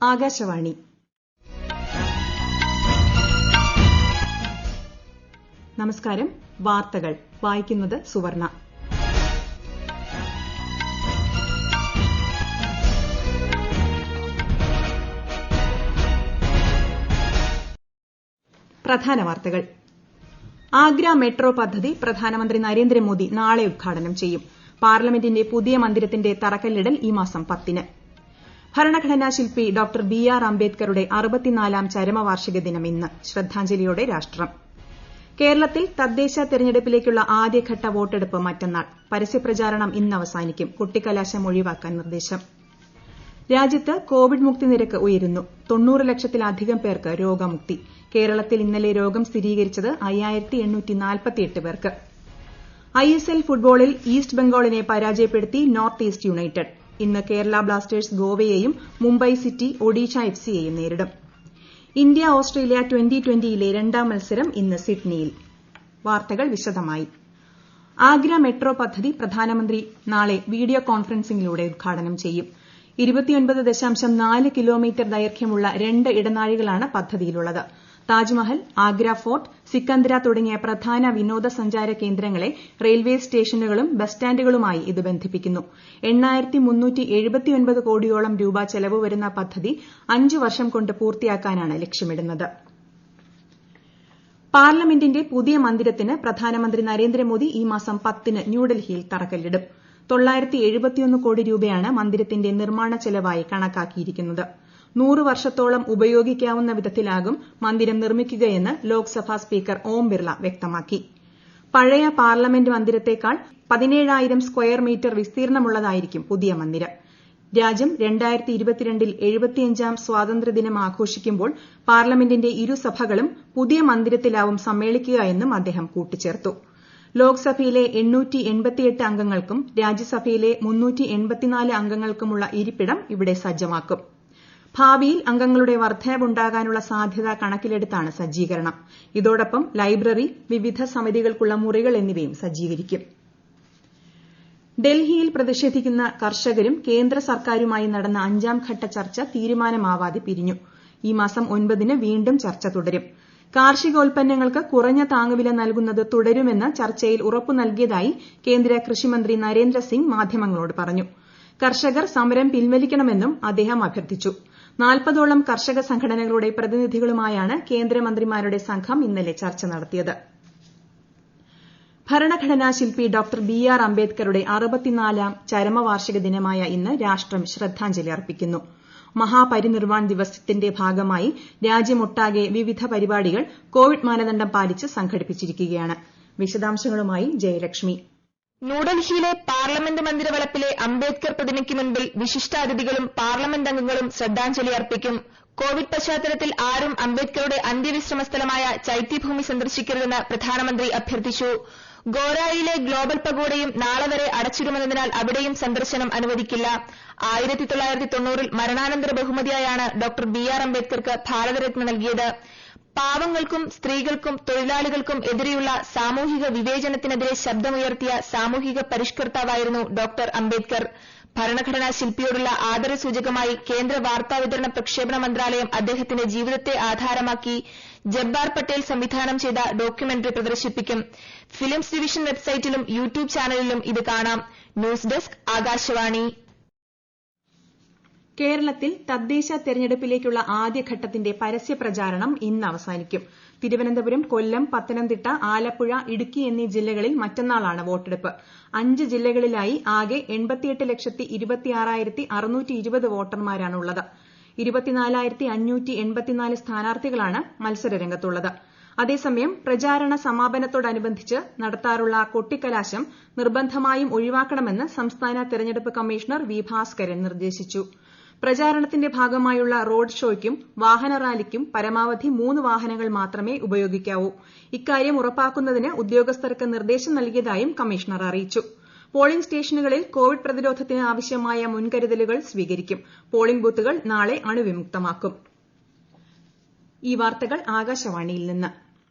ആകാശവാണി. നമസ്കാരം. വാർത്തകൾ വായിക്കുന്നത് സുവർണ. പ്രധാന വാർത്തകൾ. ആഗ്ര മെട്രോ പദ്ധതി പ്രധാനമന്ത്രി നരേന്ദ്രമോദി നാളെ ഉദ്ഘാടനം ചെയ്യും. പാർലമെന്റിന്റെ പുതിയ മന്ദിരത്തിന്റെ തറക്കല്ലിടൽ ഈ മാസം 10-ന്. ഭരണഘടനാ ശില്പി ഡോക്ടർ ബി.ആർ. അംബേദ്കറുടെ 64-ാം ചരമവാർഷിക ദിനം ഇന്ന്. ശ്രദ്ധാഞ്ജലിയോടെ രാഷ്ട്രം. കേരളത്തിൽ തദ്ദേശ തെരഞ്ഞെടുപ്പിലേക്കുള്ള ആദ്യഘട്ട വോട്ടെടുപ്പ് മറ്റന്നാൾ. പരസ്യപ്രചാരണം ഇന്ന് അവസാനിക്കും. കൊട്ടിക്കലാശം ഒഴിവാക്കാൻ നിർദ്ദേശം. രാജ്യത്ത് കോവിഡ് മുക്തി നിരക്ക് ഉയരുന്നു. 90 ലക്ഷത്തിലധികം പേർക്ക് രോഗമുക്തി. കേരളത്തിൽ ഇന്നലെ രോഗം സ്ഥിരീകരിച്ചത് 5848 പേർക്ക്. ISL ഫുട്ബോളിൽ ഈസ്റ്റ് ബംഗാളിനെ പരാജയപ്പെടുത്തി നോർത്ത് ഈസ്റ്റ് യുണൈറ്റഡ്. ഇന്ന് കേരള ബ്ലാസ്റ്റേഴ്സ് ഗോവയെയും മുംബൈ സിറ്റി ഒഡീഷ എഫ്സിയെയും നേരിടും. ഇന്ത്യ ഓസ്ട്രേലിയ ട്വന്റി-20യിലെ രണ്ടാം മത്സരം ഇന്ന് സിഡ്നിയിൽ. വാർത്തകൾ വിശദമായി. ആഗ്ര മെട്രോ പദ്ധതി പ്രധാനമന്ത്രി നാളെ വീഡിയോ കോൺഫറൻസിംഗിലൂടെ ഉദ്ഘാടനം ചെയ്യും. 29.4 കിലോമീറ്റർ ദൈർഘ്യമുള്ള 2 ഇടനാഴികളാണ് പദ്ധതിയിലുള്ളത്. താജ്മഹൽ, ആഗ്ര ഫോർട്ട്, സിക്കന്ദ്ര തുടങ്ങിയ പ്രധാന വിനോദസഞ്ചാര കേന്ദ്രങ്ങളെ റെയിൽവേ സ്റ്റേഷനുകളും ബസ് സ്റ്റാൻഡുകളുമായി ഇത് ബന്ധിപ്പിക്കുന്നു. 8379 കോടിയോളം രൂപ ചെലവ് വരുന്ന പദ്ധതി 5 വർഷം കൊണ്ട് പൂർത്തിയാക്കാനാണ് ലക്ഷ്യമിടുന്നത്. പാർലമെന്റിന്റെ പുതിയ മന്ദിരത്തിന് പ്രധാനമന്ത്രി നരേന്ദ്രമോദി ഈ മാസം 10-ന് ന്യൂഡൽഹിയിൽ തറക്കല്ലിടും. 971 കോടി രൂപയാണ് മന്ദിരത്തിന്റെ നിർമ്മാണ ചെലവായി കണക്കാക്കിയിരിക്കുന്നത്. 100 വർഷത്തോളം ഉപയോഗിക്കാവുന്ന വിധത്തിലാകും മന്ദിരം നിർമ്മിക്കുകയെന്ന് ലോക്സഭാ സ്പീക്കർ ഓം ബിർള വ്യക്തമാക്കി. പഴയ പാർലമെന്റ് മന്ദിരത്തേക്കാൾ 17,000 സ്ക്വയർ മീറ്റർ വിസ്തീർണമുള്ളതായിരിക്കും പുതിയ മന്ദിരം. രാജ്യം 2022-ൽ 75-ാം സ്വാതന്ത്ര്യദിനം ആഘോഷിക്കുമ്പോൾ പാർലമെന്റിന്റെ ഇരുസഭകളും പുതിയ മന്ദിരത്തിലാവും സമ്മേളിക്കുക എന്നും അദ്ദേഹം കൂട്ടിച്ചേർത്തു. ലോക്സഭയിലെ 888 അംഗങ്ങൾക്കും രാജ്യസഭയിലെ 384 അംഗങ്ങൾക്കുമുള്ള ഇരിപ്പിടം ഇവിടെ സജ്ജമാക്കും. ഭാവിയിൽ അംഗങ്ങളുടെ വർദ്ധനവുണ്ടാകാനുള്ള സാധ്യത കണക്കിലെടുത്താണ് സജ്ജീകരണം. ഇതോടൊപ്പം ലൈബ്രറി, വിവിധ സമിതികൾക്കുള്ള മുറികൾ എന്നിവയും സജ്ജീകരിക്കും. ഡൽഹിയിൽ പ്രതിഷേധിക്കുന്ന കർഷകരും കേന്ദ്ര സർക്കാരുമായി നടന്ന 5-ാം ഘട്ട ചർച്ച തീരുമാനമാവാതെ പിരിഞ്ഞു. ഈ മാസം 9-ന് വീണ്ടും ചർച്ച തുടരും. കാർഷികോൽപ്പന്നങ്ങൾക്ക് കുറഞ്ഞ താങ്ങുവില നൽകുന്നത് തുടരുമെന്ന് ചർച്ചയിൽ ഉറപ്പു നൽകിയതായി കേന്ദ്ര കൃഷിമന്ത്രി നരേന്ദ്രസിംഗ് മാധ്യമങ്ങളോട് പറഞ്ഞു. കർഷകർ സമരം പിൻവലിക്കണമെന്നും അദ്ദേഹം അഭ്യർത്ഥിച്ചു. 40ഓളം കർഷക സംഘടനകളുടെ പ്രതിനിധികളുമായാണ് കേന്ദ്രമന്ത്രിമാരുടെ സംഘം ഇന്നലെ ചർച്ച നടത്തിയത്. ഭരണഘടനാ ശില്പി ഡോക്ടർ ബി.ആർ. അംബേദ്കറുടെ 64-ാം ചരമവാർഷിക ദിനമായ ഇന്ന് രാഷ്ട്രം ശ്രദ്ധാഞ്ജലി അർപ്പിക്കുന്നു. മഹാപരിനിർവാൺ ദിവസത്തിന്റെ ഭാഗമായി രാജ്യമൊട്ടാകെ വിവിധ പരിപാടികൾ കോവിഡ് മാനദണ്ഡം പാലിച്ച് സംഘടിപ്പിച്ചിരിക്കുകയാണ്. വിശദാംശങ്ങളുമായി ജയലക്ഷ്മി. ന്യൂഡൽഹിയിലെ പാർലമെന്റ് മന്ദിരവളപ്പിലെ അംബേദ്കർ പ്രതിമയ്ക്ക് മുൻപിൽ വിശിഷ്ടാതിഥികളും പാർലമെന്റ് അംഗങ്ങളും ശ്രദ്ധാഞ്ജലി അർപ്പിക്കും. കോവിഡ് പശ്ചാത്തലത്തിൽ ആരും അംബേദ്കറുടെ അന്ത്യവിശ്രമ സ്ഥലമായ ചൈത്യഭൂമി സന്ദർശിക്കരുതെന്ന് പ്രധാനമന്ത്രി അഭ്യർത്ഥിച്ചു. ഗോരായിലെ ഗ്ലോബൽ പഗോഡയും നാളെ വരെ അടച്ചിടുമെന്നതിനാൽ അവിടെയും സന്ദർശനം അനുവദിക്കില്ല. 1990-ൽ മരണാനന്തര ബഹുമതിയായാണ് ഡോക്ടർ ബി.ആർ. അംബേദ്കർക്ക് ഭാരതരത്ന നൽകിയത്. പാവങ്ങൾക്കും സ്ത്രീകൾക്കും തൊഴിലാളികൾക്കും എതിരെയുള്ള സാമൂഹിക വിവേചനത്തിനെതിരെ ശബ്ദമുയർത്തിയ സാമൂഹിക പരിഷ്കർത്താവായിരുന്നു ഡോക്ടർ അംബേദ്കർ. ഭരണഘടനാ ശില്പിയോടുള്ള ആദരസൂചകമായി കേന്ദ്ര വാർത്താവിതരണ പ്രക്ഷേപണ മന്ത്രാലയം അദ്ദേഹത്തിന്റെ ജീവിതത്തെ ആധാരമാക്കി ജബ്ബാർ പട്ടേൽ സംവിധാനം ചെയ്ത ഡോക്യുമെന്ററി പ്രദർശിപ്പിക്കും. ഫിലിംസ് ഡിവിഷൻ വെബ്സൈറ്റിലും യൂട്യൂബ് ചാനലിലും ഇത് കാണാം. News desk Akashvani. കേരളത്തിൽ തദ്ദേശ തെരഞ്ഞെടുപ്പിലേക്കുള്ള ആദ്യഘട്ടത്തിന്റെ പരസ്യപ്രചാരണം ഇന്ന് അവസാനിക്കും. തിരുവനന്തപുരം, കൊല്ലം, പത്തനംതിട്ട, ആലപ്പുഴ, ഇടുക്കി എന്നീ ജില്ലകളിൽ മറ്റന്നാളാണ് വോട്ടെടുപ്പ്. 5 ജില്ലകളിലായി ആകെ 88,26,620 വോട്ടർമാരാണുള്ളത്. 24,584 സ്ഥാനാർത്ഥികളാണ് മത്സരരംഗത്തുള്ളത്. അതേസമയം പ്രചാരണ സമാപനത്തോടനുബന്ധിച്ച് നടത്താറുള്ള കൊട്ടിക്കലാശം നിർബന്ധമായും ഒഴിവാക്കണമെന്ന് സംസ്ഥാന തെരഞ്ഞെടുപ്പ് കമ്മീഷണർ വി. ഭാസ്കരൻ നിർദ്ദേശിച്ചു. പ്രചാരണത്തിന്റെ ഭാഗമായുള്ള റോഡ് ഷോയ്ക്കും വാഹന റാലിക്കും പരമാവധി 3 വാഹനങ്ങൾ മാത്രമേ ഉപയോഗിക്കാവൂ. ഇക്കാര്യം ഉറപ്പാക്കുന്നതിന് ഉദ്യോഗസ്ഥർക്ക് നിർദ്ദേശം നൽകിയതായും കമ്മീഷണർ അറിയിച്ചു. പോളിംഗ് സ്റ്റേഷനുകളിൽ കോവിഡ് പ്രതിരോധത്തിന് ആവശ്യമായ മുൻകരുതലുകൾ സ്വീകരിക്കും. പോളിംഗ് ബൂത്തുകൾ നാളെ അണുവിമുക്തമാക്കും. ഈ വാർത്തകൾ ആകാശവാണിയിൽ നിന്ന്.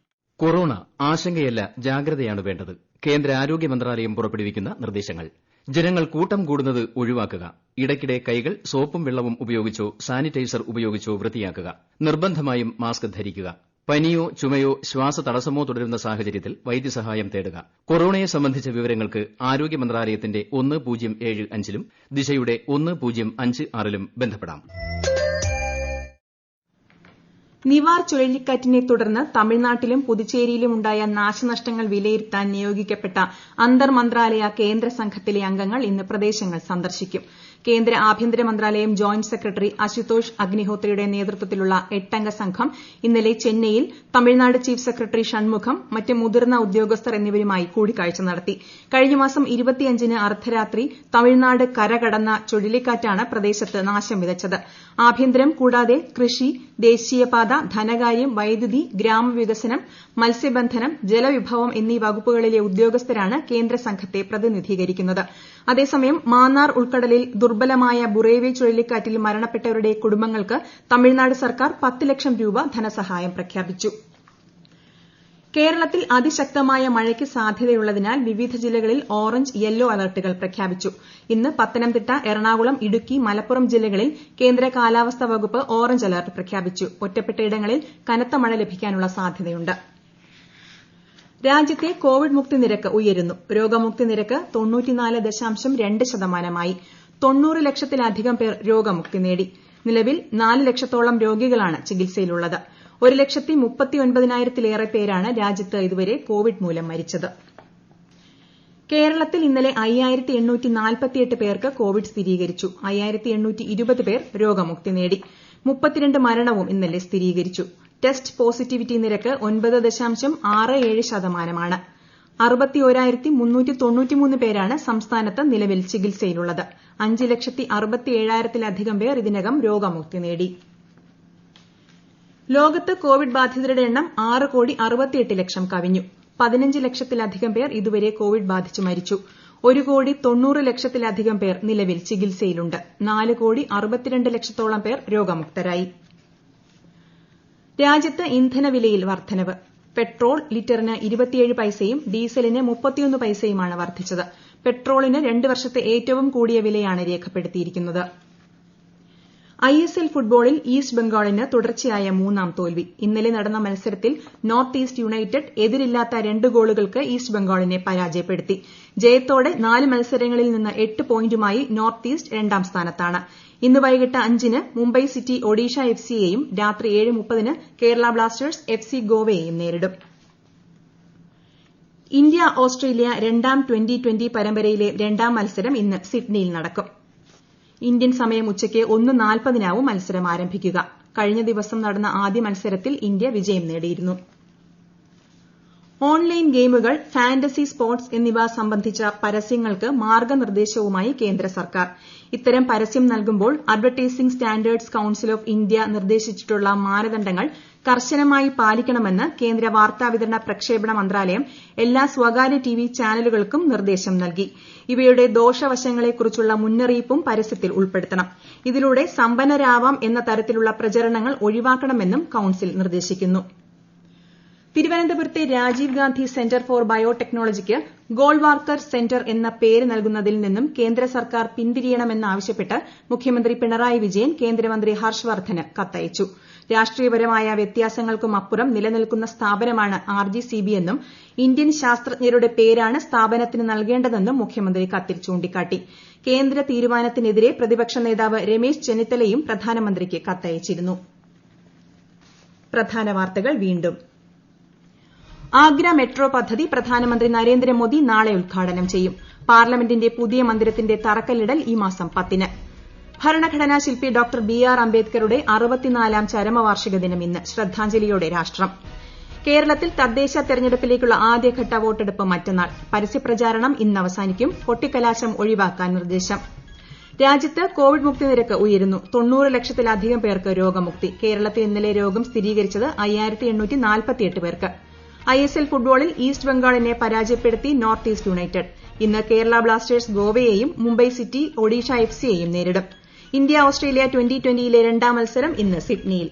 കൊറോണ ആശങ്കയല്ല ജാഗ്രതയാണ് വേണ്ടത്. കേന്ദ്ര ആരോഗ്യ മന്ത്രാലയം പുറപ്പെടുവിക്കുന്ന നിർദ്ദേശങ്ങൾ. ജനങ്ങൾ കൂട്ടം കൂടുന്നത് ഒഴിവാക്കുക. ഇടയ്ക്കിടെ കൈകൾ സോപ്പും വെള്ളവും ഉപയോഗിച്ചോ സാനിറ്റൈസർ ഉപയോഗിച്ചോ വൃത്തിയാക്കുക. നിർബന്ധമായും മാസ്ക് ധരിക്കുക. പനിയോ ചുമയോ ശ്വാസതടസ്സമോ തുടരുന്ന സാഹചര്യത്തിൽ വൈദ്യസഹായം തേടുക. കൊറോണയെ സംബന്ധിച്ച വിവരങ്ങൾക്ക് ആരോഗ്യ മന്ത്രാലയത്തിന്റെ 1075ലും ദിശയുടെ 1056ലും ബന്ധപ്പെടാം. നിവാർ ചുഴലിക്കാറ്റിനെ തുടർന്ന് തമിഴ്നാട്ടിലും പുതുച്ചേരിയിലും ഉണ്ടായ നാശനഷ്ടങ്ങൾ വിലയിരുത്താൻ നിയോഗിക്കപ്പെട്ട അന്തർ മന്ത്രാലയ കേന്ദ്ര സംഘത്തിലെ അംഗങ്ങൾ ഇന്ന് പ്രദേശങ്ങൾ സന്ദർശിക്കും. കേന്ദ്ര ആഭ്യന്തര മന്ത്രാലയം ജോയിന്റ് സെക്രട്ടറി അശുതോഷ് അഗ്നിഹോത്രിയുടെ നേതൃത്വത്തിലുള്ള 8-അംഗ സംഘം ഇന്നലെ ചെന്നൈയിൽ തമിഴ്നാട് ചീഫ് സെക്രട്ടറി ഷൺമുഖം മറ്റ് മുതിർന്ന ഉദ്യോഗസ്ഥർ എന്നിവരുമായി കൂടിക്കാഴ്ച നടത്തി. കഴിഞ്ഞ മാസം 25-ന് അർദ്ധരാത്രി തമിഴ്നാട് കരകടന്ന ചുഴലിക്കാറ്റാണ് പ്രദേശത്ത് നാശം വിതച്ചത്. ആഭ്യന്തരം കൂടാതെ കൃഷി, ദേശീയപാത, ധനകാര്യം, വൈദ്യുതി, ഗ്രാമവികസനം, മത്സ്യബന്ധനം, ജലവിഭവം എന്നീ വകുപ്പുകളിലെ ഉദ്യോഗസ്ഥരാണ് കേന്ദ്ര സംഘത്തെ പ്രതിനിധീകരിക്കുന്നത്. അതേസമയം മാന്നാർ ഉൾക്കടലിൽ ദുർബലമായ ബുറേവി ചുഴലിക്കാറ്റിൽ മരണപ്പെട്ടവരുടെ കുടുംബങ്ങൾക്ക് തമിഴ്നാട് സർക്കാർ 10 ലക്ഷം രൂപ ധനസഹായം പ്രഖ്യാപിച്ചു. കേരളത്തിൽ അതിശക്തമായ മഴയ്ക്ക് സാധ്യതയുള്ളതിനാൽ വിവിധ ജില്ലകളിൽ ഓറഞ്ച്, യെല്ലോ അലർട്ടുകൾ പ്രഖ്യാപിച്ചു. ഇന്ന് പത്തനംതിട്ട, എറണാകുളം, ഇടുക്കി, മലപ്പുറം ജില്ലകളിൽ കേന്ദ്ര കാലാവസ്ഥാ വകുപ്പ് ഓറഞ്ച് അലർട്ട് പ്രഖ്യാപിച്ചു. ഒറ്റപ്പെട്ടയിടങ്ങളിൽ കനത്ത മഴ ലഭിക്കാനുള്ള സാധ്യതയുണ്ട്. രാജ്യത്തെ കോവിഡ് മുക്തി നിരക്ക് ഉയരുന്നു. രോഗമുക്തി നിരക്ക് 94.2%. 90 ലക്ഷത്തിലധികം പേർ രോഗമുക്തി നേടി. നിലവിൽ 4 ലക്ഷത്തോളം രോഗികളാണ് ചികിത്സയിലുള്ളത്. 1,39,000-ലേറെ പേരാണ് രാജ്യത്ത് ഇതുവരെ കോവിഡ് മൂലം മരിച്ചത്. കേരളത്തിൽ ഇന്നലെ 5,848 പേർക്ക് കോവിഡ് സ്ഥിരീകരിച്ചു. 5,820 പേർ രോഗമുക്തി നേടി. 32 മരണവും ഇന്നലെ സ്ഥിരീകരിച്ചു. ടെസ്റ്റ് പോസിറ്റിവിറ്റി നിരക്ക് 9.67%. 61,393 പേരാണ് സംസ്ഥാനത്ത് നിലവിൽ ചികിത്സയിലുള്ളത്. 5,67,000-ലധികം പേർ ഇതിനകം രോഗമുക്തി നേടി. ലോകത്ത് കോവിഡ് ബാധിതരുടെ എണ്ണം 6,68,00,000 കവിഞ്ഞു. 15 ലക്ഷത്തിലധികം പേർ ഇതുവരെ കോവിഡ് ബാധിച്ച് മരിച്ചു. 1,90,00,000-ലധികം പേർ നിലവിൽ ചികിത്സയിലുണ്ട്. 4,62,00,000-ഓളം പേർ രോഗമുക്തരായി. രാജ്യത്ത് ഇന്ധനവിലയിൽ വർദ്ധനവ്. പെട്രോൾ ലിറ്ററിന് 27 പൈസയും ഡീസലിന് 31 പൈസയുമാണ് വർദ്ധിച്ചത്. പെട്രോളിന് 2 വർഷത്തെ ഏറ്റവും കൂടിയ വിലയാണ് രേഖപ്പെടുത്തിയിരിക്കുന്നത്. ISL ഫുട്ബോളിൽ ഈസ്റ്റ് ബംഗാളിന് തുടർച്ചയായ 3ാം തോൽവി. ഇന്നലെ നടന്ന മത്സരത്തിൽ നോർത്ത് ഈസ്റ്റ് യുണൈറ്റഡ് എതിരില്ലാത്ത 2 ഗോളുകൾക്ക് ഈസ്റ്റ് ബംഗാളിനെ പരാജയപ്പെടുത്തി. ജയത്തോടെ 4 മത്സരങ്ങളിൽ നിന്ന് 8 പോയിന്റുമായി നോർത്ത് ഈസ്റ്റ് 2ാം സ്ഥാനത്താണ്. ഇന്ന് വൈകിട്ട് 5-ന് മുംബൈ സിറ്റി ഒഡീഷ FCയെയും രാത്രി 7:30-ന് കേരള ബ്ലാസ്റ്റേഴ്സ് FC ഗോവയെയും നേരിടും. ഇന്ത്യ ഓസ്ട്രേലിയ 2ാം ട്വന്റി പരമ്പരയിലെ 2ാം മത്സരം ഇന്ന് സിഡ്നിയിൽ നടക്കും. ഇന്ത്യൻ സമയം ഉച്ചയ്ക്ക് 1:40-നാവും മത്സരം ആരംഭിക്കുക. കഴിഞ്ഞ ദിവസം നടന്ന ആദ്യ മത്സരത്തിൽ ഇന്ത്യ വിജയം നേടിയിരുന്നു. ഓൺലൈൻ ഗെയിമുകൾ, ഫാന്റസി സ്പോർട്സ് എന്നിവ സംബന്ധിച്ച പരസ്യങ്ങൾക്ക് മാർഗനിർദ്ദേശവുമായി കേന്ദ്ര സർക്കാർ. ഇത്തരം പരസ്യം നൽകുമ്പോൾ advertising standards council of India നിർദ്ദേശിച്ചിട്ടുള്ള മാനദണ്ഡങ്ങൾ കർശനമായി പാലിക്കണമെന്ന് കേന്ദ്ര വാർത്താവിതരണ പ്രക്ഷേപണ മന്ത്രാലയം എല്ലാ സ്വകാര്യ TV ചാനലുകൾക്കും നിർദ്ദേശം നൽകി. ഇവയുടെ ദോഷവശങ്ങളെക്കുറിച്ചുള്ള മുന്നറിയിപ്പും പരസ്യത്തിൽ ഉൾപ്പെടുത്തണം. ഇതിലൂടെ സമ്പന്നരാവാം എന്ന തരത്തിലുള്ള പ്രചരണങ്ങൾ ഒഴിവാക്കണമെന്നും കൌൺസിൽ നിർദ്ദേശിക്കുന്നു. തിരുവനന്തപുരത്തെ രാജീവ് ഗാന്ധി സെന്റർ ഫോർ ബയോടെക്നോളജിക്ക് ഗോൾവാർക്കർ സെന്റർ എന്ന പേര് നൽകുന്നതിൽ നിന്നും കേന്ദ്ര സർക്കാർ പിന്തിരിയണമെന്നാവശ്യപ്പെട്ട് മുഖ്യമന്ത്രി പിണറായി വിജയൻ കേന്ദ്രമന്ത്രി ഹർഷ് വർദ്ധന് കത്തയച്ചു. രാഷ്ട്രീയപരമായ വ്യത്യാസങ്ങൾക്കുമപ്പുറം നിലനിൽക്കുന്ന സ്ഥാപനമാണ് RGCB എന്നും ഇന്ത്യൻ ശാസ്ത്രജ്ഞരുടെ പേരാണ് സ്ഥാപനത്തിന് നൽകേണ്ടതെന്നും മുഖ്യമന്ത്രി കത്തിൽ ചൂണ്ടിക്കാട്ടി. കേന്ദ്ര തീരുമാനത്തിനെതിരെ പ്രതിപക്ഷ നേതാവ് രമേശ് ചെന്നിത്തലയും പ്രധാനമന്ത്രിക്ക് കത്തയച്ചിരുന്നു. പ്രധാന വാർത്തകൾ വീണ്ടും. ആഗ്ര മെട്രോ പദ്ധതി പ്രധാനമന്ത്രി നരേന്ദ്രമോദി നാളെ ഉദ്ഘാടനം ചെയ്യും. പാർലമെന്റിന്റെ പുതിയ മന്ദിരത്തിന്റെ തറക്കല്ലിടൽ ഈ മാസം 10-ന്. ഭരണഘടനാ ശില്പി ഡോക്ടർ BR അംബേദ്കറുടെ 64ാം ചരമവാർഷിക ദിനം ഇന്ന്. ശ്രദ്ധാഞ്ജലിയോടെ രാഷ്ട്രം. കേരളത്തിൽ തദ്ദേശ തെരഞ്ഞെടുപ്പിലേക്കുള്ള ആദ്യഘട്ട വോട്ടെടുപ്പ് മറ്റന്നാൾ. പരസ്യപ്രചാരണം ഇന്ന് അവസാനിക്കും. കൊട്ടിക്കലാശം ഒഴിവാക്കാൻ നിർദ്ദേശം. രാജ്യത്ത് കോവിഡ് മുക്തി നിരക്ക് ഉയരുന്നു. 90 ലക്ഷത്തിലധികം പേർക്ക് രോഗമുക്തി. കേരളത്തിൽ ഇന്നലെ രോഗം സ്ഥിരീകരിച്ചത് 5,848 പേർക്ക്. ISL ഫുട്ബോളിൽ ഈസ്റ്റ് ബംഗാളിനെ പരാജയപ്പെടുത്തി നോർത്ത് ഈസ്റ്റ് യുണൈറ്റഡ്. ഇന്ന് കേരള ബ്ലാസ്റ്റേഴ്സ് ഗോവയെയും മുംബൈ സിറ്റി ഒഡീഷ FCയെയും നേരിടും. ഇന്ത്യ ഓസ്ട്രേലിയ 2020-ലെ 2ാം മത്സരം ഇന്ന് സിഡ്നിയിൽ.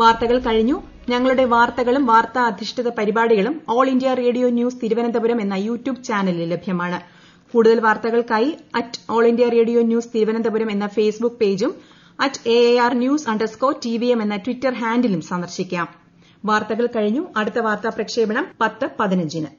വാർത്തകൾ കഴിഞ്ഞു. ഞങ്ങളുടെ വാർത്തകളും വാർത്താ അധിഷ്ഠിത പരിപാടികളും all India radio news Thiruvananthapuram എന്ന യൂട്യൂബ് ചാനലിൽ ലഭ്യമാണ്. കൂടുതൽ വാർത്തകൾക്കായി @AllIndiaRadioNews തിരുവനന്തപുരം എന്ന ഫേസ്ബുക്ക് പേജും @AARnews_TVM എന്ന ട്വിറ്റർ ഹാൻഡിലും സന്ദർശിക്കാം. വാർത്തകൾ കഴിഞ്ഞു. അടുത്ത വാർത്താ പ്രക്ഷേപണം 10:15-ന്.